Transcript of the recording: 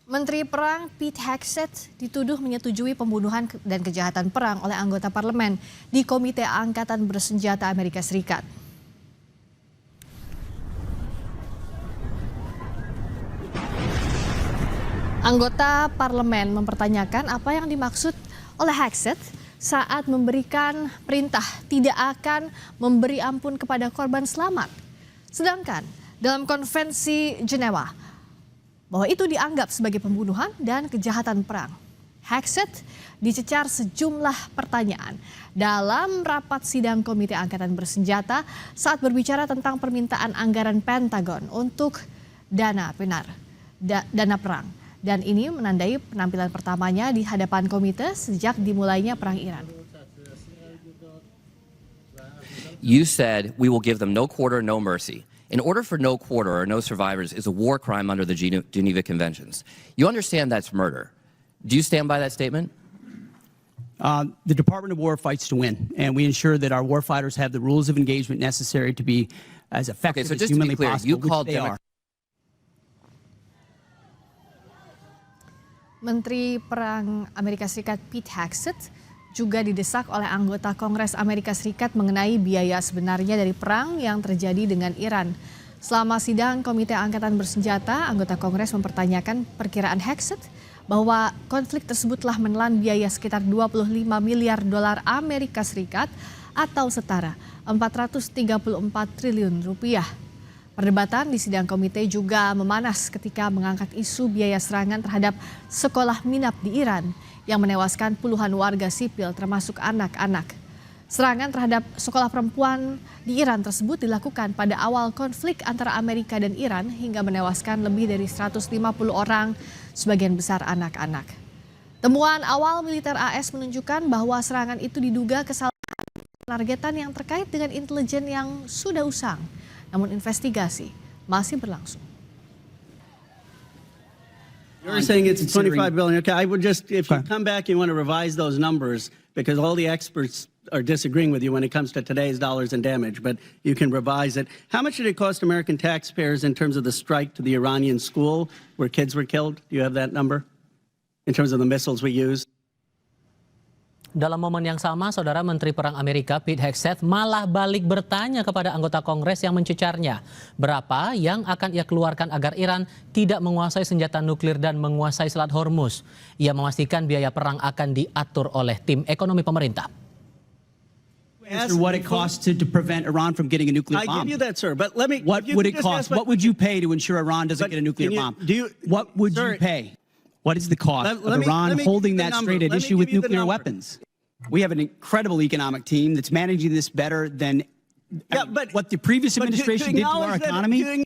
Menteri Perang Pete Hegseth dituduh menyetujui pembunuhan dan kejahatan perang oleh anggota parlemen di Komite Angkatan Bersenjata Amerika Serikat. Anggota parlemen mempertanyakan apa yang dimaksud oleh Hegseth saat memberikan perintah tidak akan memberi ampun kepada korban selamat. Sedangkan dalam konvensi Jenewa, bahwa itu dianggap sebagai pembunuhan dan kejahatan perang. Hegseth dicecar sejumlah pertanyaan dalam rapat sidang Komite Angkatan Bersenjata saat berbicara tentang permintaan anggaran Pentagon untuk dana perang. Dan ini menandai penampilan pertamanya di hadapan komite sejak dimulainya perang Iran. You said we will give them no quarter, no mercy. In order for no quarter or no survivors is a war crime under the Geneva Conventions. You understand that's murder. Do you stand by that statement? The Department of War fights to win, and we ensure that our warfighters have the rules of engagement necessary to be as effective as humanly possible, you called which they are. Menteri Perang Amerika Serikat Pete Hegseth juga didesak oleh anggota Kongres Amerika Serikat mengenai biaya sebenarnya dari perang yang terjadi dengan Iran. Selama sidang Komite Angkatan Bersenjata, anggota Kongres mempertanyakan perkiraan Hegseth bahwa konflik tersebut telah menelan biaya sekitar 25 miliar dolar Amerika Serikat atau setara 434 triliun rupiah. Perdebatan di sidang komite juga memanas ketika mengangkat isu biaya serangan terhadap sekolah minap di Iran yang menewaskan puluhan warga sipil termasuk anak-anak. Serangan terhadap sekolah perempuan di Iran tersebut dilakukan pada awal konflik antara Amerika dan Iran hingga menewaskan lebih dari 150 orang, sebagian besar anak-anak. Temuan awal militer AS menunjukkan bahwa serangan itu diduga kesalahan penargetan yang terkait dengan intelijen yang sudah usang. Namun investigasi masih berlangsung. You're saying it's 25 billion. Okay, I would just, if you come back, you want to revise those numbers because all the experts are disagreeing with you when it comes to today's dollars and damage, but you can revise it. How much did it cost American taxpayers in terms of the strike to the Iranian school where kids were killed? Do you have that number in terms of the missiles we used? Dalam momen yang sama, Saudara Menteri Perang Amerika Pete Hegseth malah balik bertanya kepada anggota Kongres yang mencecarnya. Berapa yang akan ia keluarkan agar Iran tidak menguasai senjata nuklir dan menguasai Selat Hormuz. Ia memastikan biaya perang akan diatur oleh tim ekonomi pemerintah. What it costs to prevent Iran from getting a nuclear bomb. I give you that, sir. But let me. What would it cost? What would you pay to ensure Iran doesn't get a nuclear bomb? What would you pay? What is the cost of Iran holding that straight at issue with nuclear weapons? We have an incredible economic team that's managing this better than what the previous administration did to our economy.